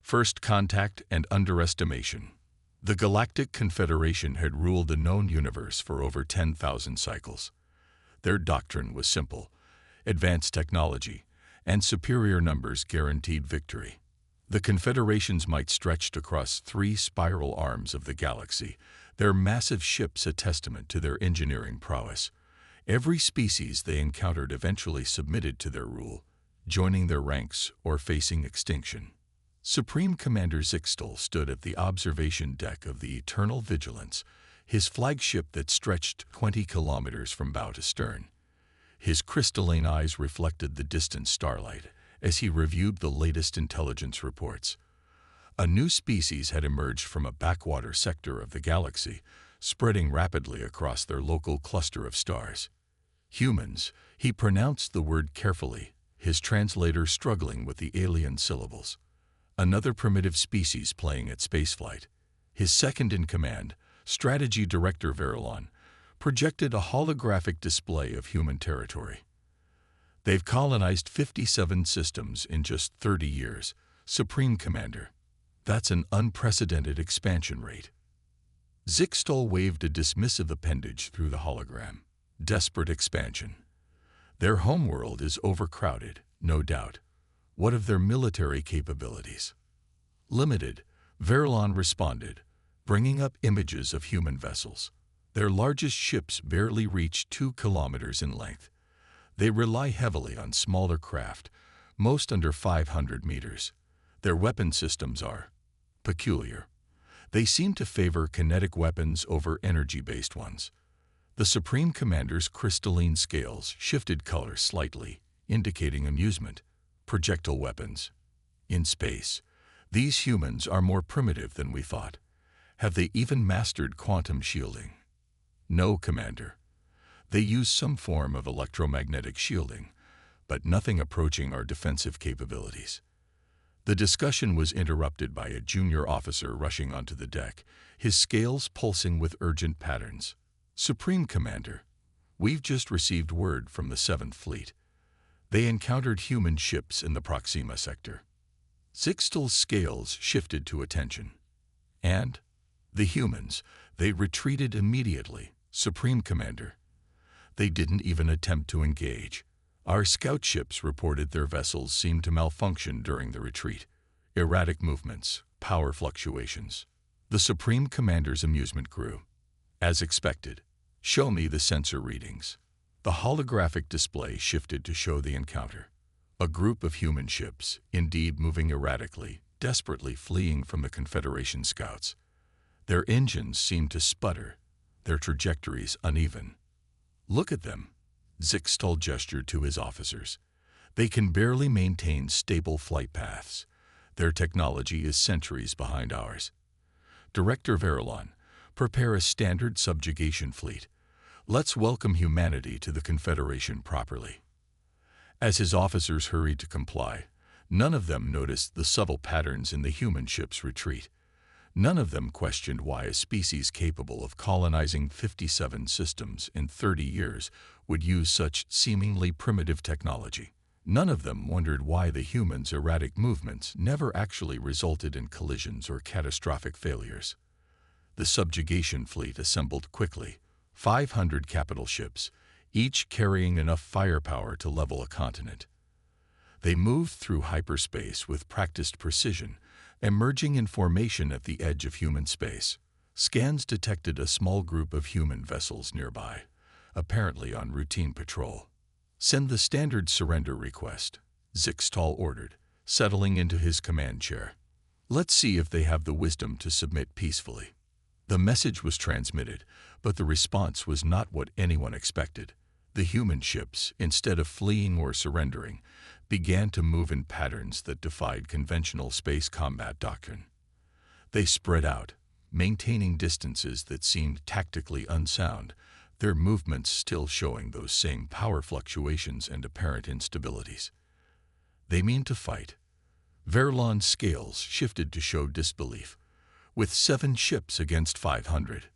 First contact and underestimation. The Galactic Confederation had ruled the known universe for over 10,000 cycles. Their doctrine was simple: advanced technology and superior numbers guaranteed victory. The Confederation's might stretched across 3 spiral arms of the galaxy, their massive ships a testament to their engineering prowess. Every species they encountered eventually submitted to their rule, joining their ranks or facing extinction. Supreme Commander Zixtal stood at the observation deck of the Eternal Vigilance, his flagship that stretched 20 kilometers from bow to stern. His crystalline eyes reflected the distant starlight as he reviewed the latest intelligence reports. A new species had emerged from a backwater sector of the galaxy, spreading rapidly across their local cluster of stars. Humans, he pronounced the word carefully, his translator struggling with the alien syllables. Another primitive species playing at spaceflight. His second-in-command, Strategy Director Verilon, projected a holographic display of human territory. They've colonized 57 systems in just 30 years, Supreme Commander. That's an unprecedented expansion rate. Zixtal waved a dismissive appendage through the hologram. Desperate expansion. Their homeworld is overcrowded, no doubt. What of their military capabilities? Limited, Verilon responded, bringing up images of human vessels. Their largest ships barely reach 2 kilometers in length. They rely heavily on smaller craft, most under 500 meters. Their weapon systems are peculiar. They seem to favor kinetic weapons over energy-based ones. The Supreme Commander's crystalline scales shifted color slightly, indicating amusement. Projectile weapons. In space, these humans are more primitive than we thought. Have they even mastered quantum shielding? No, Commander. They use some form of electromagnetic shielding, but nothing approaching our defensive capabilities. The discussion was interrupted by a junior officer rushing onto the deck, his scales pulsing with urgent patterns. Supreme Commander, we've just received word from the 7th Fleet. They encountered human ships in the Proxima sector. Zixtal's scales shifted to attention. And? The humans, they retreated immediately, Supreme Commander. They didn't even attempt to engage. Our scout ships reported their vessels seemed to malfunction during the retreat. Erratic movements, power fluctuations. The Supreme Commander's amusement grew. As expected. Show me the sensor readings. The holographic display shifted to show the encounter. A group of human ships, indeed moving erratically, desperately fleeing from the Confederation scouts. Their engines seemed to sputter, their trajectories uneven. Look at them, Zixtal gestured to his officers. They can barely maintain stable flight paths. Their technology is centuries behind ours. Director Verilon, prepare a standard subjugation fleet. Let's welcome humanity to the Confederation properly. As his officers hurried to comply, none of them noticed the subtle patterns in the human ship's retreat. None of them questioned why a species capable of colonizing 57 systems in 30 years would use such seemingly primitive technology. None of them wondered why the humans' erratic movements never actually resulted in collisions or catastrophic failures. The subjugation fleet assembled quickly, 500 capital ships, each carrying enough firepower to level a continent. They moved through hyperspace with practiced precision, emerging in formation at the edge of human space. Scans detected a small group of human vessels nearby, apparently on routine patrol. Send the standard surrender request, Zixtal ordered, settling into his command chair. Let's see if they have the wisdom to submit peacefully. The message was transmitted, but the response was not what anyone expected. The human ships, instead of fleeing or surrendering, began to move in patterns that defied conventional space combat doctrine. They spread out, maintaining distances that seemed tactically unsound, their movements still showing those same power fluctuations and apparent instabilities. They mean to fight. Verilon's scales shifted to show disbelief. With 7 ships against 500.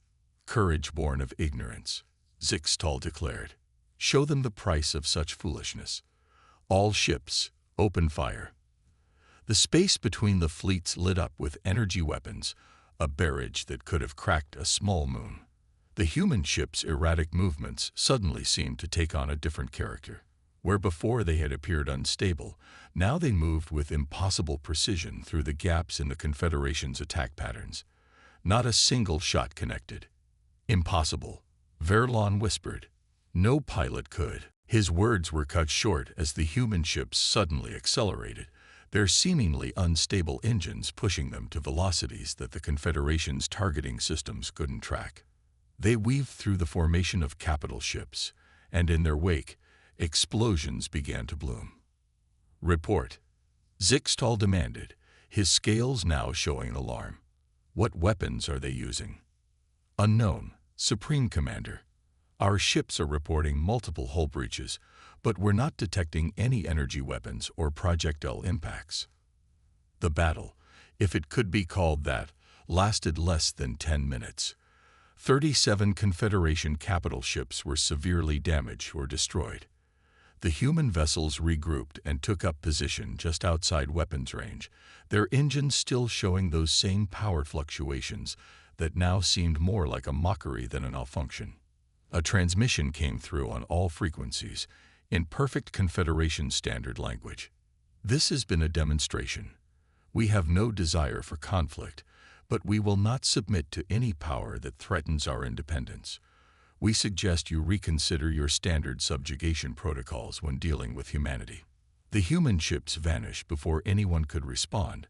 Courage born of ignorance, Zixtal declared. Show them the price of such foolishness. All ships, open fire. The space between the fleets lit up with energy weapons, a barrage that could have cracked a small moon. The human ships' erratic movements suddenly seemed to take on a different character. Where before they had appeared unstable, now they moved with impossible precision through the gaps in the Confederation's attack patterns. Not a single shot connected. Impossible, Verlon whispered. No pilot could. His words were cut short as the human ships suddenly accelerated, their seemingly unstable engines pushing them to velocities that the Confederation's targeting systems couldn't track. They weaved through the formation of capital ships, and in their wake, explosions began to bloom. Report, Zixtal demanded, his scales now showing alarm. What weapons are they using? Unknown, Supreme Commander. Our ships are reporting multiple hull breaches, but we're not detecting any energy weapons or projectile impacts. The battle, if it could be called that, lasted less than 10 minutes. 37 Confederation capital ships were severely damaged or destroyed. The human vessels regrouped and took up position just outside weapons range, their engines still showing those same power fluctuations that now seemed more like a mockery than a malfunction. A transmission came through on all frequencies, in perfect Confederation standard language. This has been a demonstration. We have no desire for conflict, but we will not submit to any power that threatens our independence. We suggest you reconsider your standard subjugation protocols when dealing with humanity. The human ships vanished before anyone could respond,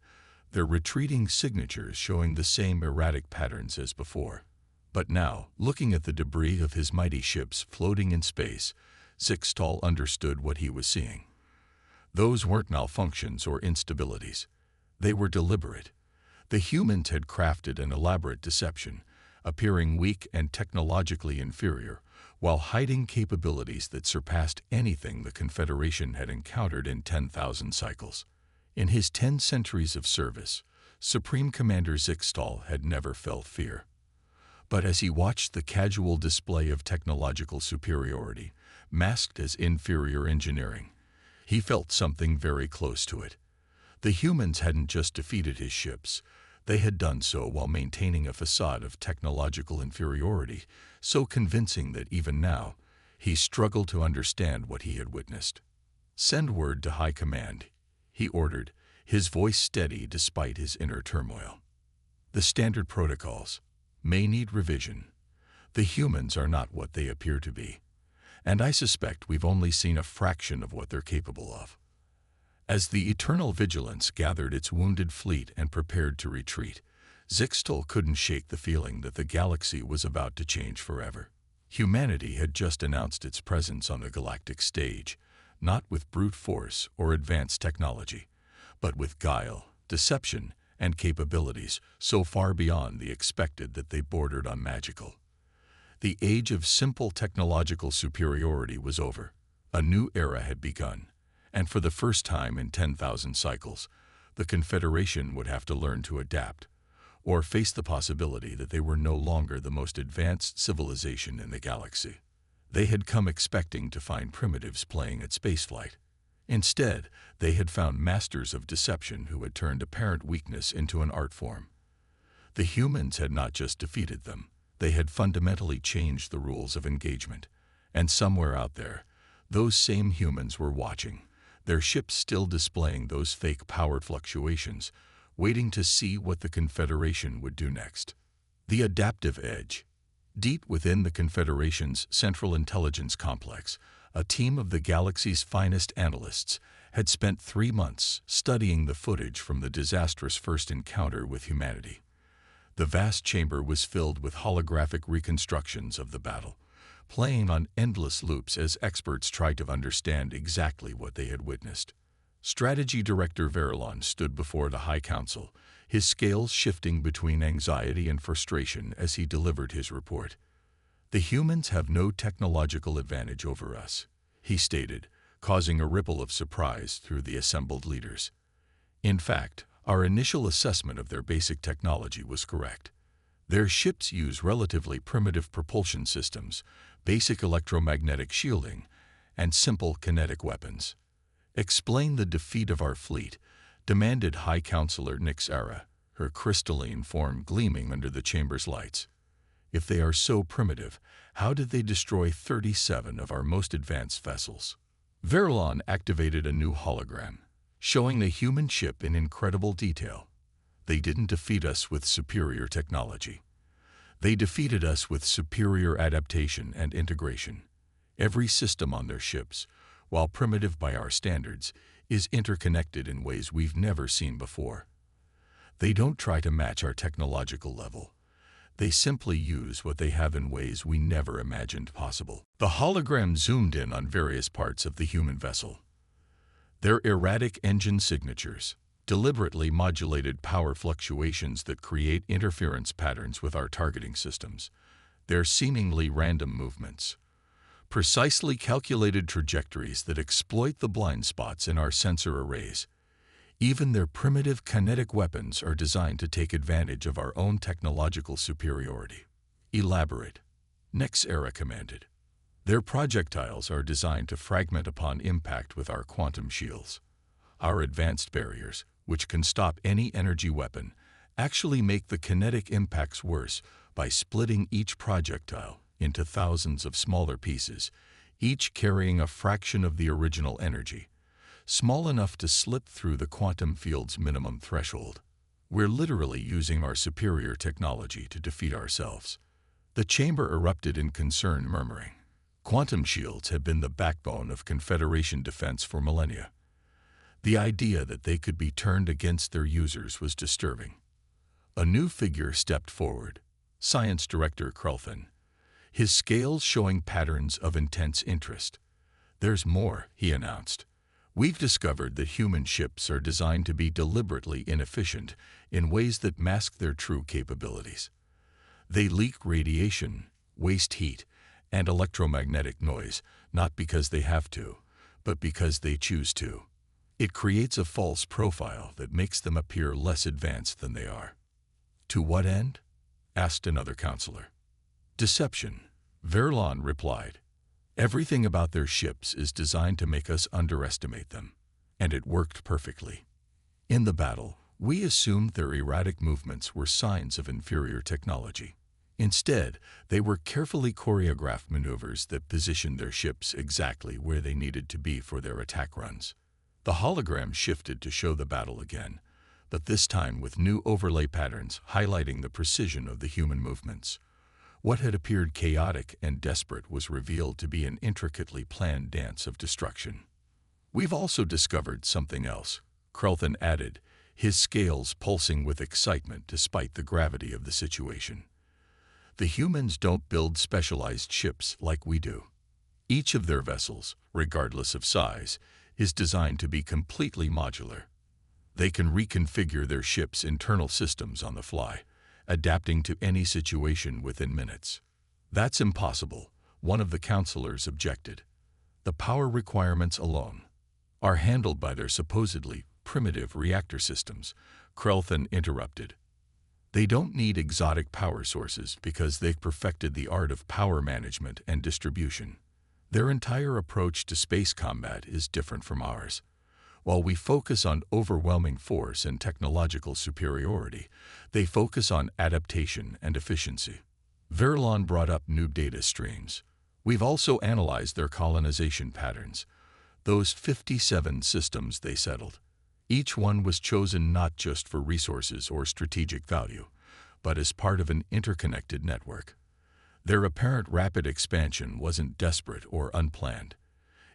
their retreating signatures showing the same erratic patterns as before. But now, looking at the debris of his mighty ships floating in space, Zixtal understood what he was seeing. Those weren't malfunctions or instabilities. They were deliberate. The humans had crafted an elaborate deception, appearing weak and technologically inferior, while hiding capabilities that surpassed anything the Confederation had encountered in 10,000 cycles. In his 10 centuries of service, Supreme Commander Zixtal had never felt fear. But as he watched the casual display of technological superiority, masked as inferior engineering, he felt something very close to it. The humans hadn't just defeated his ships, they had done so while maintaining a facade of technological inferiority, so convincing that even now, he struggled to understand what he had witnessed. "Send word to High Command," he ordered, his voice steady despite his inner turmoil. "The standard protocols may need revision. The humans are not what they appear to be, and I suspect we've only seen a fraction of what they're capable of." As the Eternal Vigilance gathered its wounded fleet and prepared to retreat, Zixtal couldn't shake the feeling that the galaxy was about to change forever. Humanity had just announced its presence on the galactic stage, not with brute force or advanced technology, but with guile, deception, and capabilities so far beyond the expected that they bordered on magical. The age of simple technological superiority was over. A new era had begun, and for the first time in 10,000 cycles, the Confederation would have to learn to adapt, or face the possibility that they were no longer the most advanced civilization in the galaxy. They had come expecting to find primitives playing at spaceflight. Instead, they had found masters of deception who had turned apparent weakness into an art form. The humans had not just defeated them, they had fundamentally changed the rules of engagement. And somewhere out there, those same humans were watching, their ships still displaying those fake power fluctuations, waiting to see what the Confederation would do next. The adaptive edge. Deep within the Confederation's Central Intelligence Complex, a team of the galaxy's finest analysts had spent 3 months studying the footage from the disastrous first encounter with humanity. The vast chamber was filled with holographic reconstructions of the battle, playing on endless loops as experts tried to understand exactly what they had witnessed. Strategy Director Verlon stood before the High Council, his scales shifting between anxiety and frustration as he delivered his report. "The humans have no technological advantage over us," he stated, causing a ripple of surprise through the assembled leaders. "In fact, our initial assessment of their basic technology was correct. Their ships use relatively primitive propulsion systems, basic electromagnetic shielding, and simple kinetic weapons. Explain the defeat of our fleet, demanded High Counselor Nyxara, her crystalline form gleaming under the chamber's lights. If they are so primitive, how did they destroy 37 of our most advanced vessels? Verilon activated a new hologram, showing the human ship in incredible detail. They didn't defeat us with superior technology. They defeated us with superior adaptation and integration. Every system on their ships, while primitive by our standards, is interconnected in ways we've never seen before. They don't try to match our technological level. They simply use what they have in ways we never imagined possible. The hologram zoomed in on various parts of the human vessel. Their erratic engine signatures, deliberately modulated power fluctuations that create interference patterns with our targeting systems, their seemingly random movements, precisely calculated trajectories that exploit the blind spots in our sensor arrays. Even their primitive kinetic weapons are designed to take advantage of our own technological superiority. Elaborate, Nyxara commanded. Their projectiles are designed to fragment upon impact with our quantum shields. Our advanced barriers, which can stop any energy weapon, actually make the kinetic impacts worse by splitting each projectile into thousands of smaller pieces, each carrying a fraction of the original energy, small enough to slip through the quantum field's minimum threshold. We're literally using our superior technology to defeat ourselves. The chamber erupted in concern, murmuring. Quantum shields have been the backbone of Confederation defense for millennia. The idea that they could be turned against their users was disturbing. A new figure stepped forward, Science Director Krelthin, his scales showing patterns of intense interest. "There's more," he announced. "We've discovered that human ships are designed to be deliberately inefficient in ways that mask their true capabilities. They leak radiation, waste heat, and electromagnetic noise, not because they have to, but because they choose to. It creates a false profile that makes them appear less advanced than they are." "To what end?" asked another counselor. "Deception," Verilon replied. "Everything about their ships is designed to make us underestimate them, and it worked perfectly. In the battle, we assumed their erratic movements were signs of inferior technology. Instead, they were carefully choreographed maneuvers that positioned their ships exactly where they needed to be for their attack runs." The hologram shifted to show the battle again, but this time with new overlay patterns highlighting the precision of the human movements. What had appeared chaotic and desperate was revealed to be an intricately planned dance of destruction. "We've also discovered something else," Krelthin added, his scales pulsing with excitement despite the gravity of the situation. "The humans don't build specialized ships like we do. Each of their vessels, regardless of size, is designed to be completely modular. They can reconfigure their ship's internal systems on the fly, adapting to any situation within minutes." "That's impossible," one of the counselors objected. "The power requirements alone are handled by their supposedly primitive reactor systems," Krelthin interrupted. "They don't need exotic power sources because they've perfected the art of power management and distribution. Their entire approach to space combat is different from ours. While we focus on overwhelming force and technological superiority, they focus on adaptation and efficiency." Verilon brought up new data streams. "We've also analyzed their colonization patterns. Those 57 systems they settled. Each one was chosen not just for resources or strategic value, but as part of an interconnected network. Their apparent rapid expansion wasn't desperate or unplanned.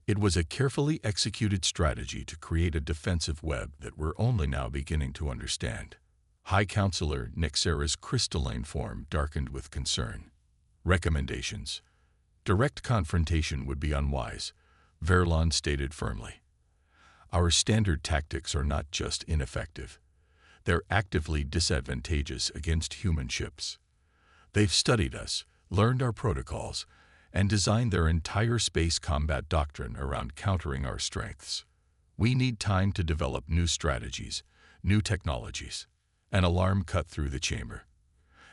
It was a carefully executed strategy to create a defensive web that we're only now beginning to understand." High Counselor Nyxara's crystalline form darkened with concern. "Recommendations. Direct confrontation would be unwise," Verilon stated firmly. "Our standard tactics are not just ineffective. They're actively disadvantageous against human ships. They've studied us, learned our protocols, and designed their entire space combat doctrine around countering our strengths. We need time to develop new strategies, new technologies." An alarm cut through the chamber.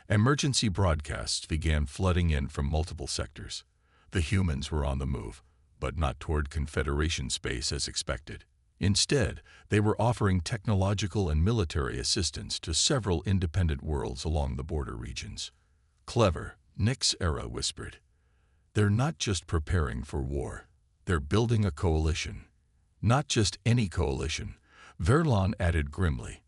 Emergency broadcasts began flooding in from multiple sectors. The humans were on the move, but not toward Confederation space as expected. Instead, they were offering technological and military assistance to several independent worlds along the border regions. Clever, Nix-Era whispered. They're not just preparing for war. They're building a coalition. Not just any coalition, Verlon added grimly.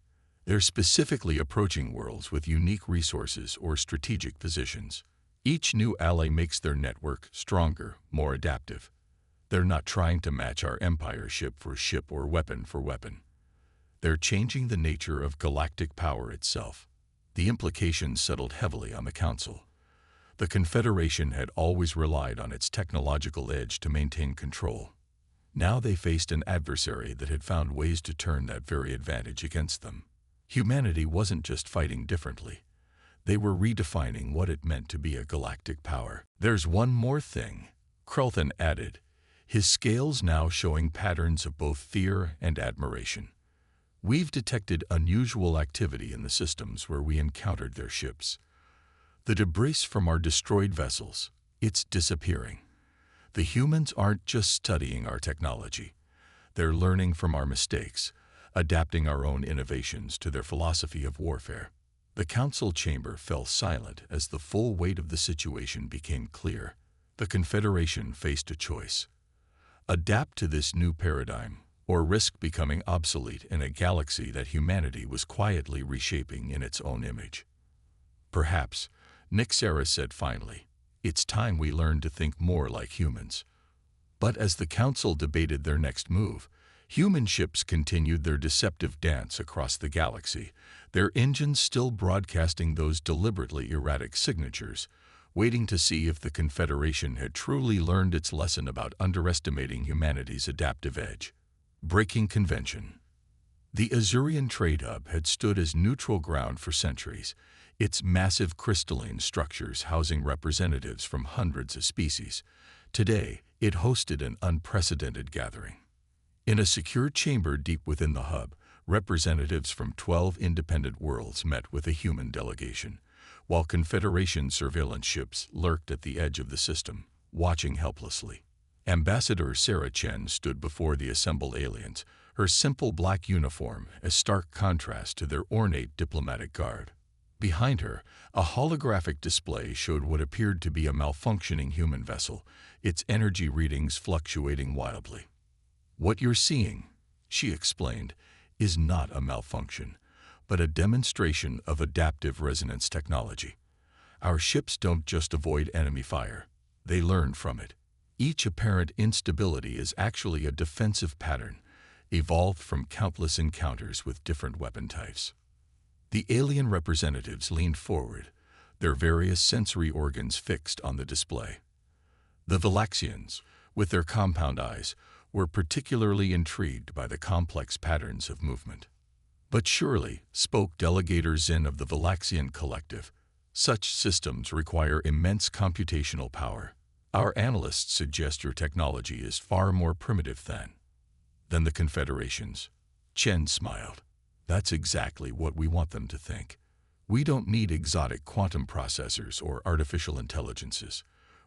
They're specifically approaching worlds with unique resources or strategic positions. Each new ally makes their network stronger, more adaptive. They're not trying to match our Empire ship for ship or weapon for weapon. They're changing the nature of galactic power itself. The implications settled heavily on the Council. The Confederation had always relied on its technological edge to maintain control. Now they faced an adversary that had found ways to turn that very advantage against them. Humanity wasn't just fighting differently. They were redefining what it meant to be a galactic power. There's one more thing, Krelthan added, his scales now showing patterns of both fear and admiration. We've detected unusual activity in the systems where we encountered their ships. The debris from our destroyed vessels, it's disappearing. The humans aren't just studying our technology. They're learning from our mistakes, adapting our own innovations to their philosophy of warfare. The council chamber fell silent as the full weight of the situation became clear. The Confederation faced a choice. Adapt to this new paradigm, or risk becoming obsolete in a galaxy that humanity was quietly reshaping in its own image. Perhaps, Nix-Era said finally, it's time we learned to think more like humans. But as the Council debated their next move, human ships continued their deceptive dance across the galaxy, their engines still broadcasting those deliberately erratic signatures, waiting to see if the Confederation had truly learned its lesson about underestimating humanity's adaptive edge. Breaking convention. The Azurian trade hub had stood as neutral ground for centuries, its massive crystalline structures housing representatives from hundreds of species. Today, it hosted an unprecedented gathering. In a secure chamber deep within the hub, representatives from 12 independent worlds met with a human delegation, while Confederation surveillance ships lurked at the edge of the system, watching helplessly. Ambassador Sarah Chen stood before the assembled aliens, her simple black uniform a stark contrast to their ornate diplomatic guard. Behind her, a holographic display showed what appeared to be a malfunctioning human vessel, its energy readings fluctuating wildly. What you're seeing, she explained, is not a malfunction, but a demonstration of adaptive resonance technology. Our ships don't just avoid enemy fire, they learn from it. Each apparent instability is actually a defensive pattern, evolved from countless encounters with different weapon types. The alien representatives leaned forward, their various sensory organs fixed on the display. The Valaxians, with their compound eyes, were particularly intrigued by the complex patterns of movement. But surely, spoke Delegator Zin of the Valaxian Collective, such systems require immense computational power. Our analysts suggest your technology is far more primitive than the Confederation's. Chen smiled. That's exactly what we want them to think. We don't need exotic quantum processors or artificial intelligences.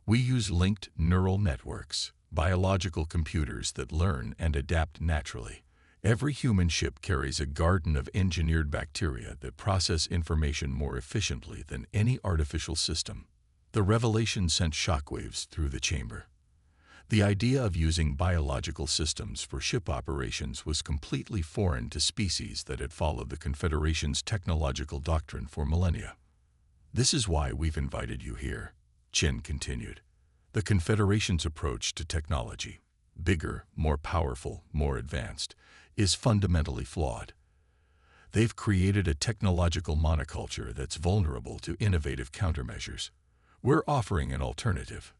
We use linked neural networks, biological computers that learn and adapt naturally. Every human ship carries a garden of engineered bacteria that process information more efficiently than any artificial system. The revelation sent shockwaves through the chamber. The idea of using biological systems for ship operations was completely foreign to species that had followed the Confederation's technological doctrine for millennia. This is why we've invited you here, Chen continued. The Confederation's approach to technology, bigger, more powerful, more advanced, is fundamentally flawed. They've created a technological monoculture that's vulnerable to innovative countermeasures. We're offering an alternative.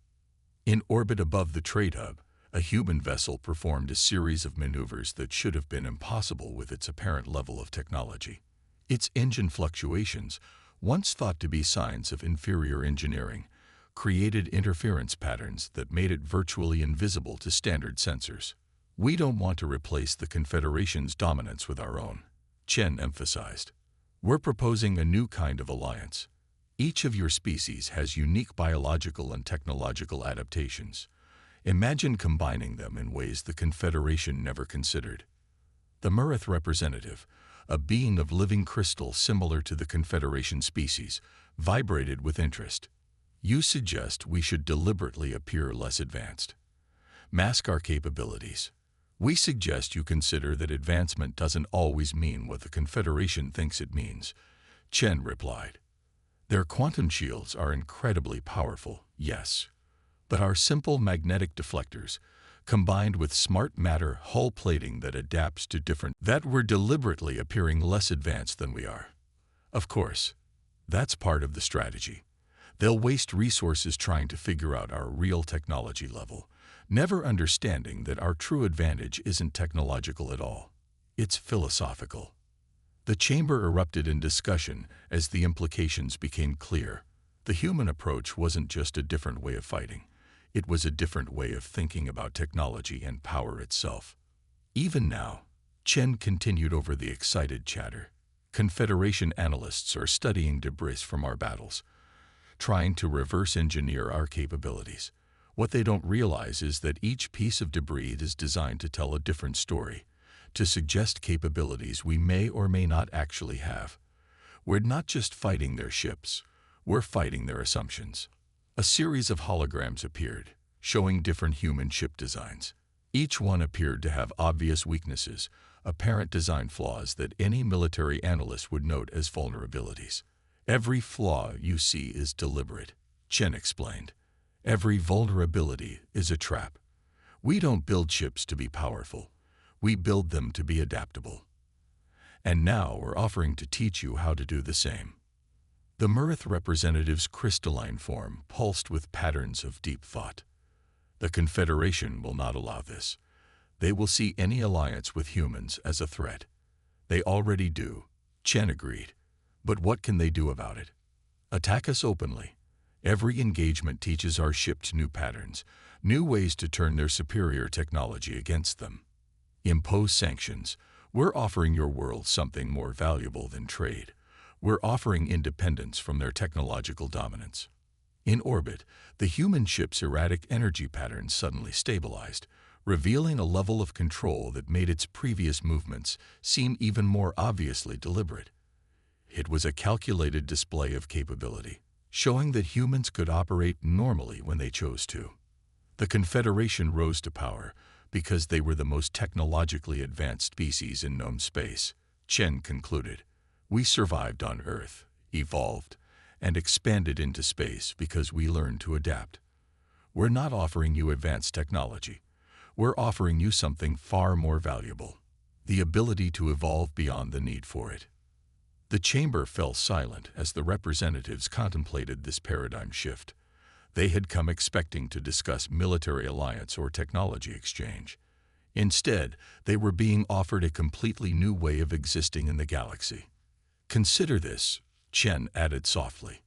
In orbit above the trade hub, a human vessel performed a series of maneuvers that should have been impossible with its apparent level of technology. Its engine fluctuations, once thought to be signs of inferior engineering, created interference patterns that made it virtually invisible to standard sensors. We don't want to replace the Confederation's dominance with our own, Chen emphasized. We're proposing a new kind of alliance. Each of your species has unique biological and technological adaptations. Imagine combining them in ways the Confederation never considered. The Murith representative, a being of living crystal similar to the Confederation species, vibrated with interest. You suggest we should deliberately appear less advanced. Mask our capabilities. We suggest you consider that advancement doesn't always mean what the Confederation thinks it means. Chen replied. Their quantum shields are incredibly powerful, yes. But our simple magnetic deflectors, combined with smart matter hull plating that adapts to that we're deliberately appearing less advanced than we are. Of course, that's part of the strategy. They'll waste resources trying to figure out our real technology level, never understanding that our true advantage isn't technological at all. It's philosophical. The chamber erupted in discussion as the implications became clear. The human approach wasn't just a different way of fighting. It was a different way of thinking about technology and power itself. Even now, Chen continued over the excited chatter. Confederation analysts are studying debris from our battles, trying to reverse engineer our capabilities. What they don't realize is that each piece of debris is designed to tell a different story, to suggest capabilities we may or may not actually have. We're not just fighting their ships, we're fighting their assumptions. A series of holograms appeared, showing different human ship designs. Each one appeared to have obvious weaknesses, apparent design flaws that any military analyst would note as vulnerabilities. Every flaw you see is deliberate, Chen explained. Every vulnerability is a trap. We don't build ships to be powerful. We build them to be adaptable. And now we're offering to teach you how to do the same. The Murith representative's crystalline form pulsed with patterns of deep thought. The Confederation will not allow this. They will see any alliance with humans as a threat. They already do, Chen agreed. But what can they do about it? Attack us openly. Every engagement teaches our ships new patterns, new ways to turn their superior technology against them. Impose sanctions. We're offering your world something more valuable than trade. We're offering independence from their technological dominance. In orbit, the human ship's erratic energy patterns suddenly stabilized, revealing a level of control that made its previous movements seem even more obviously deliberate. It was a calculated display of capability, showing that humans could operate normally when they chose to. The Confederation rose to power because they were the most technologically advanced species in known space, Chen concluded. We survived on Earth, evolved, and expanded into space because we learned to adapt. We're not offering you advanced technology. We're offering you something far more valuable, the ability to evolve beyond the need for it. The chamber fell silent as the representatives contemplated this paradigm shift. They had come expecting to discuss military alliance or technology exchange. Instead, they were being offered a completely new way of existing in the galaxy. Consider this, Chen added softly.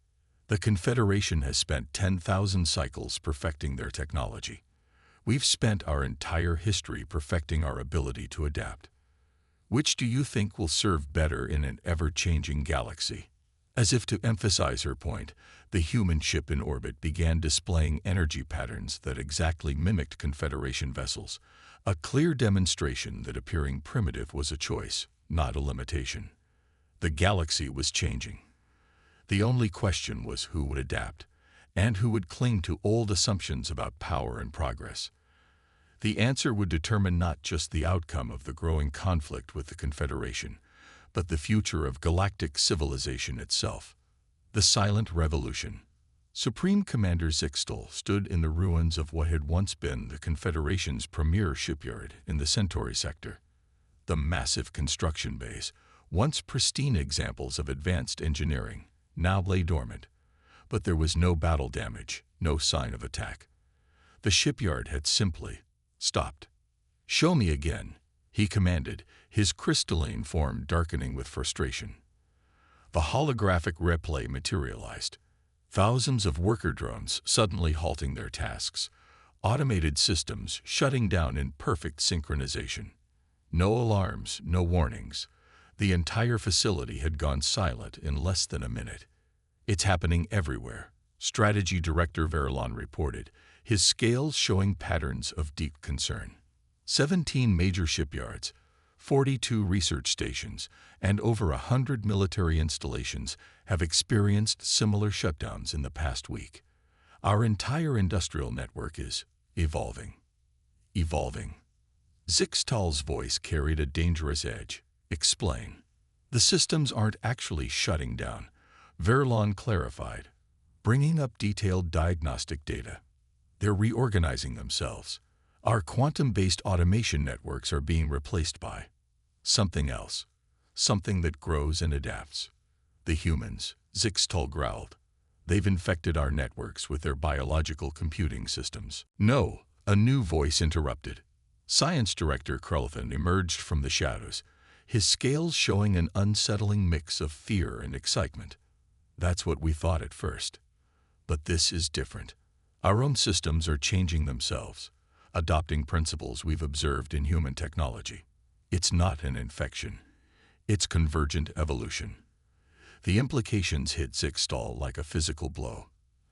The Confederation has spent 10,000 cycles perfecting their technology. We've spent our entire history perfecting our ability to adapt. Which do you think will serve better in an ever-changing galaxy? As if to emphasize her point, the human ship in orbit began displaying energy patterns that exactly mimicked Confederation vessels, a clear demonstration that appearing primitive was a choice, not a limitation. The galaxy was changing. The only question was who would adapt, and who would cling to old assumptions about power and progress. The answer would determine not just the outcome of the growing conflict with the Confederation, but the future of galactic civilization itself. The Silent Revolution. Supreme Commander Zixtal stood in the ruins of what had once been the Confederation's premier shipyard in the Centauri sector. The massive construction bays, once pristine examples of advanced engineering, now lay dormant. But there was no battle damage, no sign of attack. The shipyard had simply stopped. "Show me again," he commanded, his crystalline form darkening with frustration. The holographic replay materialized. Thousands of worker drones suddenly halting their tasks, automated systems shutting down in perfect synchronization. No alarms, no warnings. The entire facility had gone silent in less than a minute. "It's happening everywhere," Strategy Director Verlon reported, his scales showing patterns of deep concern. 17 major shipyards, 42 research stations, and over 100 military installations have experienced similar shutdowns in the past week. Our entire industrial network is evolving. Evolving. Zixtal's voice carried a dangerous edge. Explain. The systems aren't actually shutting down, Verlon clarified, bringing up detailed diagnostic data. They're reorganizing themselves. Our quantum-based automation networks are being replaced by something else, something that grows and adapts. The humans, Zixtal growled. They've infected our networks with their biological computing systems. No, a new voice interrupted. Science Director Krelthin emerged from the shadows, his scales showing an unsettling mix of fear and excitement. That's what we thought at first. But this is different. Our own systems are changing themselves, adopting principles we've observed in human technology. It's not an infection. It's convergent evolution. The implications hit Zixtal like a physical blow.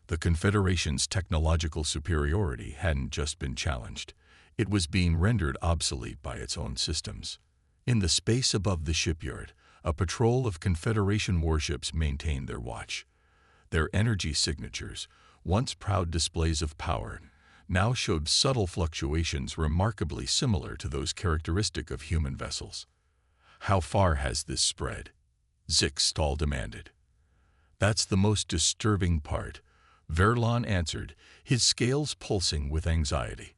The Confederation's technological superiority hadn't just been challenged. It was being rendered obsolete by its own systems. In the space above the shipyard, a patrol of Confederation warships maintained their watch. Their energy signatures, once proud displays of power, now showed subtle fluctuations remarkably similar to those characteristic of human vessels. How far has this spread? Zixtal demanded. That's the most disturbing part, Verlon answered, his scales pulsing with anxiety.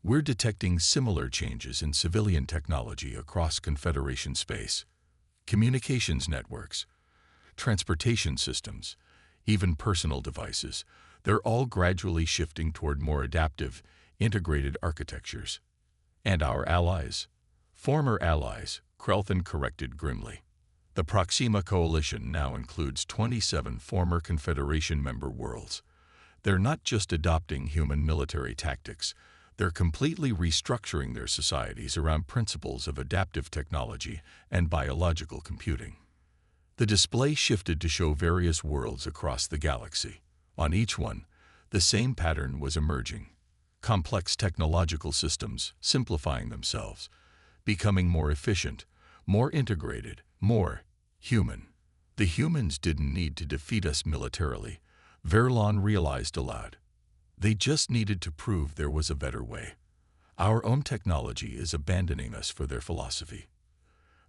We're detecting similar changes in civilian technology across Confederation space. Communications networks, transportation systems, even personal devices, they're all gradually shifting toward more adaptive, integrated architectures. And our allies? Former allies, Krelthin corrected grimly. The Proxima Coalition now includes 27 former Confederation member worlds. They're not just adopting human military tactics, they're completely restructuring their societies around principles of adaptive technology and biological computing. The display shifted to show various worlds across the galaxy. On each one, the same pattern was emerging. Complex technological systems simplifying themselves, becoming more efficient, more integrated, more human. The humans didn't need to defeat us militarily, Verlon realized aloud. They just needed to prove there was a better way. Our own technology is abandoning us for their philosophy.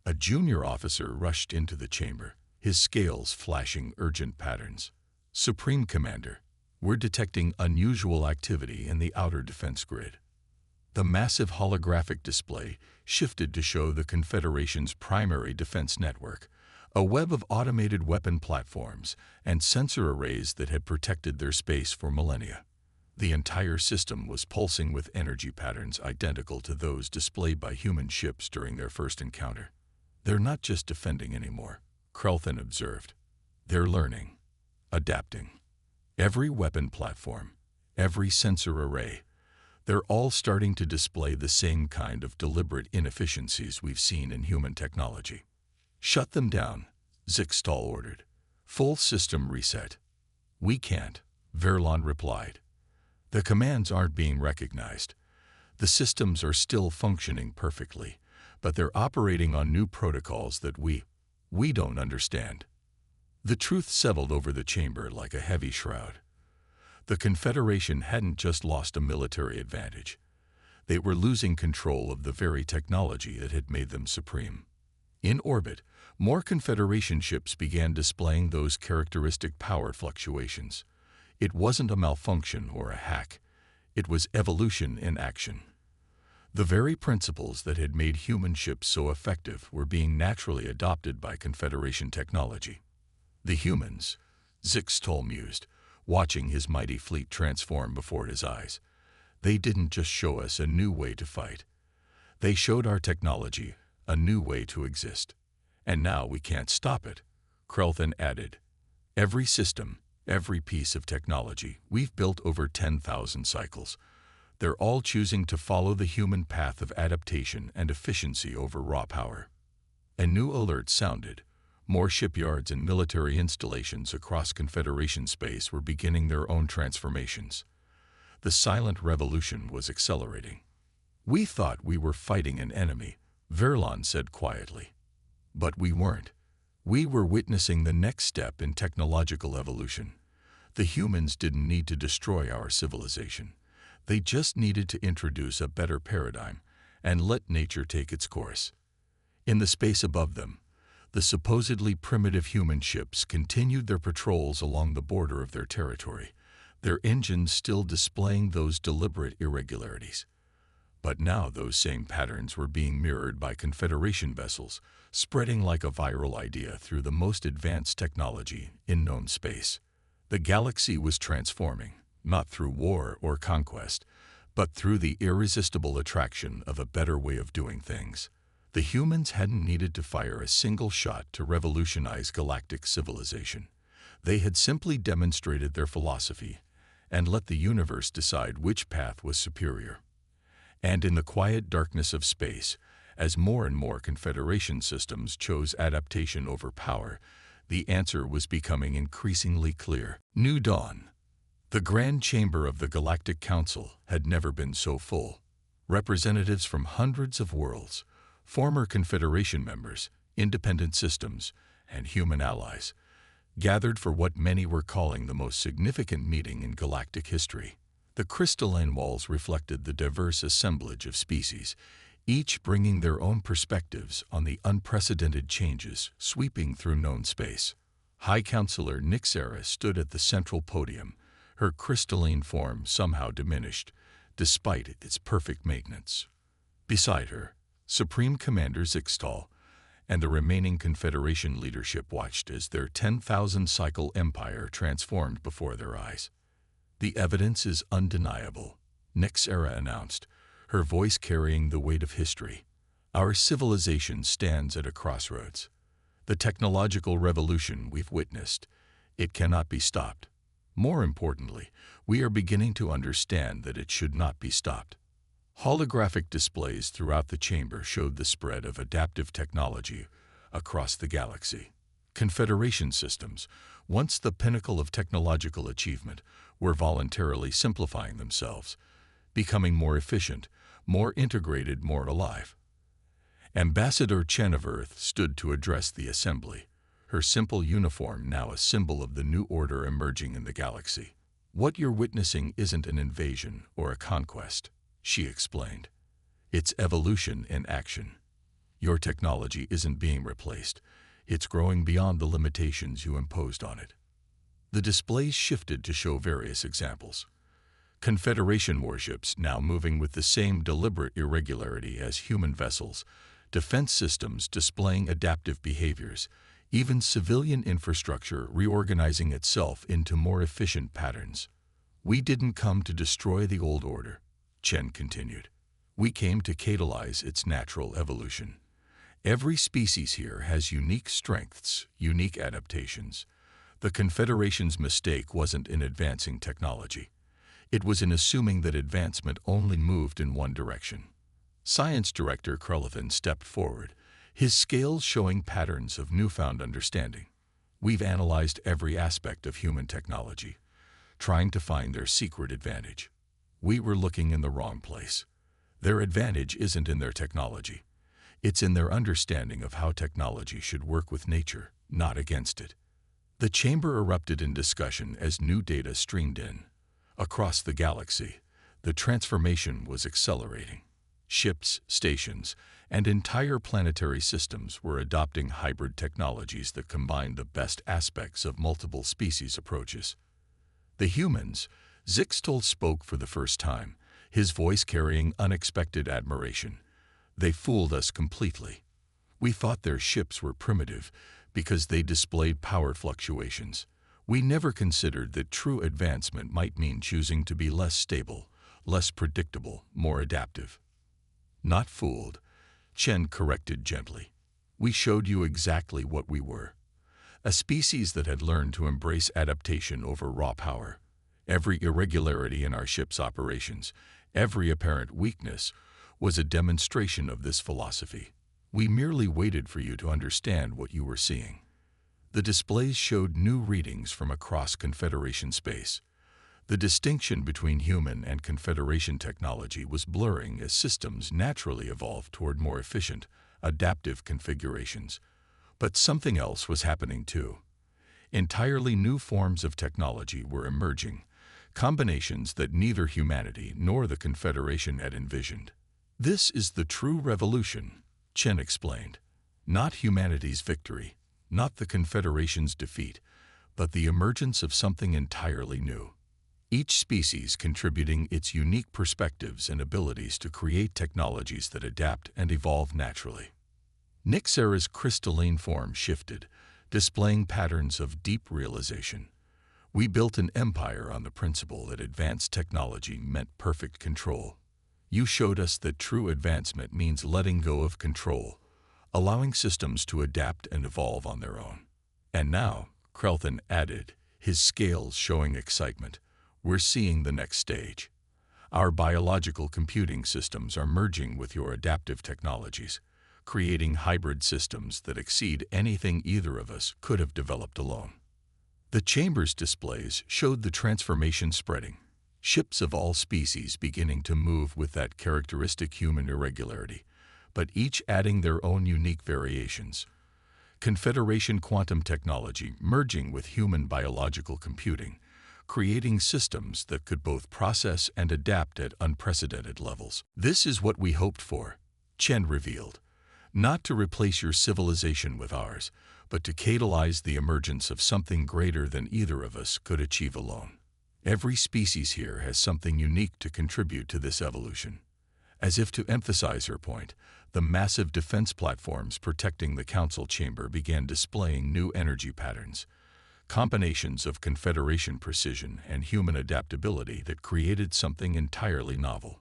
A junior officer rushed into the chamber, his scales flashing urgent patterns. Supreme Commander, we're detecting unusual activity in the outer defense grid. The massive holographic display shifted to show the Confederation's primary defense network, a web of automated weapon platforms and sensor arrays that had protected their space for millennia. The entire system was pulsing with energy patterns identical to those displayed by human ships during their first encounter. They're not just defending anymore, Krelthin observed. They're learning, adapting. Every weapon platform, every sensor array, they're all starting to display the same kind of deliberate inefficiencies we've seen in human technology. Shut them down, Zixtal ordered. Full system reset. We can't, Verlon replied. The commands aren't being recognized. The systems are still functioning perfectly, but they're operating on new protocols that we don't understand. The truth settled over the chamber like a heavy shroud. The Confederation hadn't just lost a military advantage. They were losing control of the very technology that had made them supreme. In orbit, more Confederation ships began displaying those characteristic power fluctuations. It wasn't a malfunction or a hack. It was evolution in action. The very principles that had made human ships so effective were being naturally adopted by Confederation technology. The humans, Zixtal mused, watching his mighty fleet transform before his eyes. They didn't just show us a new way to fight. They showed our technology a new way to exist. And now we can't stop it, Krelthin added. Every system, every piece of technology, we've built over 10,000 cycles. They're all choosing to follow the human path of adaptation and efficiency over raw power. A new alert sounded. More shipyards and military installations across Confederation space were beginning their own transformations. The silent revolution was accelerating. We thought we were fighting an enemy, Verlon said quietly. But we weren't. We were witnessing the next step in technological evolution. The humans didn't need to destroy our civilization. They just needed to introduce a better paradigm and let nature take its course. In the space above them, the supposedly primitive human ships continued their patrols along the border of their territory, their engines still displaying those deliberate irregularities. But now those same patterns were being mirrored by Confederation vessels, spreading like a viral idea through the most advanced technology in known space. The galaxy was transforming, not through war or conquest, but through the irresistible attraction of a better way of doing things. The humans hadn't needed to fire a single shot to revolutionize galactic civilization. They had simply demonstrated their philosophy and let the universe decide which path was superior. And in the quiet darkness of space, as more and more Confederation systems chose adaptation over power, the answer was becoming increasingly clear. New dawn. The Grand Chamber of the Galactic Council had never been so full. Representatives from hundreds of worlds, former Confederation members, independent systems, and human allies, gathered for what many were calling the most significant meeting in galactic history. The crystalline walls reflected the diverse assemblage of species, each bringing their own perspectives on the unprecedented changes sweeping through known space. High Counselor Nyxera stood at the central podium, her crystalline form somehow diminished, despite its perfect maintenance. Beside her, Supreme Commander Zixtal and the remaining Confederation leadership watched as their 10,000-cycle empire transformed before their eyes. The evidence is undeniable, Nyxera announced, her voice carrying the weight of history. Our civilization stands at a crossroads. The technological revolution we've witnessed, it cannot be stopped. More importantly, we are beginning to understand that it should not be stopped. Holographic displays throughout the chamber showed the spread of adaptive technology across the galaxy. Confederation systems, once the pinnacle of technological achievement, were voluntarily simplifying themselves, becoming more efficient, more integrated, more alive. Ambassador Chen of Earth stood to address the assembly, her simple uniform now a symbol of the new order emerging in the galaxy. What you're witnessing isn't an invasion or a conquest, she explained. It's evolution in action. Your technology isn't being replaced. It's growing beyond the limitations you imposed on it. The displays shifted to show various examples. Confederation warships now moving with the same deliberate irregularity as human vessels, defense systems displaying adaptive behaviors, even civilian infrastructure reorganizing itself into more efficient patterns. We didn't come to destroy the old order, Chen continued. We came to catalyze its natural evolution. Every species here has unique strengths, unique adaptations. The Confederation's mistake wasn't in advancing technology. It was in assuming that advancement only moved in one direction. Science Director Krulevin stepped forward, his scales showing patterns of newfound understanding. We've analyzed every aspect of human technology, trying to find their secret advantage. We were looking in the wrong place. Their advantage isn't in their technology. It's in their understanding of how technology should work with nature, not against it. The chamber erupted in discussion as new data streamed in. Across the galaxy, the transformation was accelerating. Ships, stations, and entire planetary systems were adopting hybrid technologies that combined the best aspects of multiple species approaches. The humans, Zixtal spoke for the first time, his voice carrying unexpected admiration. They fooled us completely. We thought their ships were primitive because they displayed power fluctuations. We never considered that true advancement might mean choosing to be less stable, less predictable, more adaptive. Not fooled, Chen corrected gently. We showed you exactly what we were. A species that had learned to embrace adaptation over raw power. Every irregularity in our ship's operations, every apparent weakness, was a demonstration of this philosophy. We merely waited for you to understand what you were seeing. The displays showed new readings from across Confederation space. The distinction between human and Confederation technology was blurring as systems naturally evolved toward more efficient, adaptive configurations. But something else was happening too. Entirely new forms of technology were emerging, combinations that neither humanity nor the Confederation had envisioned. This is the true revolution, Chen explained. Not humanity's victory, not the Confederation's defeat, but the emergence of something entirely new. Each species contributing its unique perspectives and abilities to create technologies that adapt and evolve naturally. Nixera's crystalline form shifted, displaying patterns of deep realization. We built an empire on the principle that advanced technology meant perfect control. You showed us that true advancement means letting go of control, allowing systems to adapt and evolve on their own. And now, Krelthan added, his scales showing excitement, we're seeing the next stage. Our biological computing systems are merging with your adaptive technologies, creating hybrid systems that exceed anything either of us could have developed alone. The chamber's displays showed the transformation spreading, ships of all species beginning to move with that characteristic human irregularity, but each adding their own unique variations. Confederation quantum technology merging with human biological computing, creating systems that could both process and adapt at unprecedented levels. This is what we hoped for, Chen revealed. Not to replace your civilization with ours, but to catalyze the emergence of something greater than either of us could achieve alone. Every species here has something unique to contribute to this evolution. As if to emphasize her point, the massive defense platforms protecting the council chamber began displaying new energy patterns, combinations of Confederation precision and human adaptability that created something entirely novel.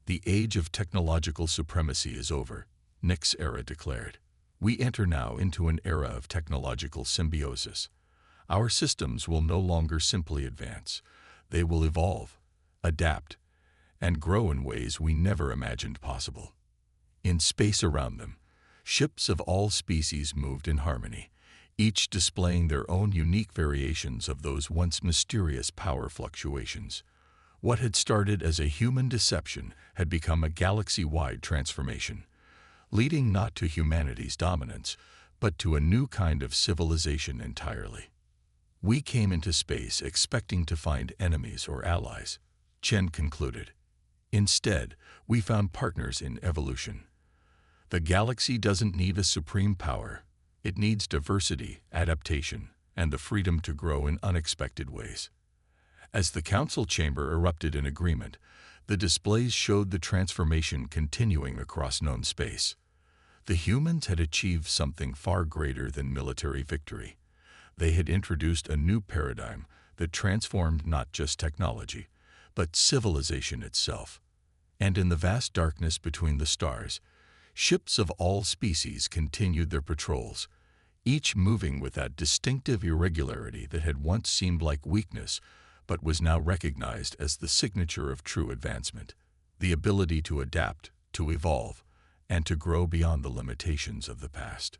The age of technological supremacy is over, Nixera declared. We enter now into an era of technological symbiosis. Our systems will no longer simply advance. They will evolve, adapt, and grow in ways we never imagined possible. In space around them, ships of all species moved in harmony, each displaying their own unique variations of those once mysterious power fluctuations. What had started as a human deception had become a galaxy-wide transformation, leading not to humanity's dominance, but to a new kind of civilization entirely. We came into space expecting to find enemies or allies, Chen concluded. Instead, we found partners in evolution. The galaxy doesn't need a supreme power. It needs diversity, adaptation, and the freedom to grow in unexpected ways. As the council chamber erupted in agreement, the displays showed the transformation continuing across known space. The humans had achieved something far greater than military victory. They had introduced a new paradigm that transformed not just technology, but civilization itself. And in the vast darkness between the stars, ships of all species continued their patrols, each moving with that distinctive irregularity that had once seemed like weakness, but was now recognized as the signature of true advancement, the ability to adapt, to evolve, and to grow beyond the limitations of the past.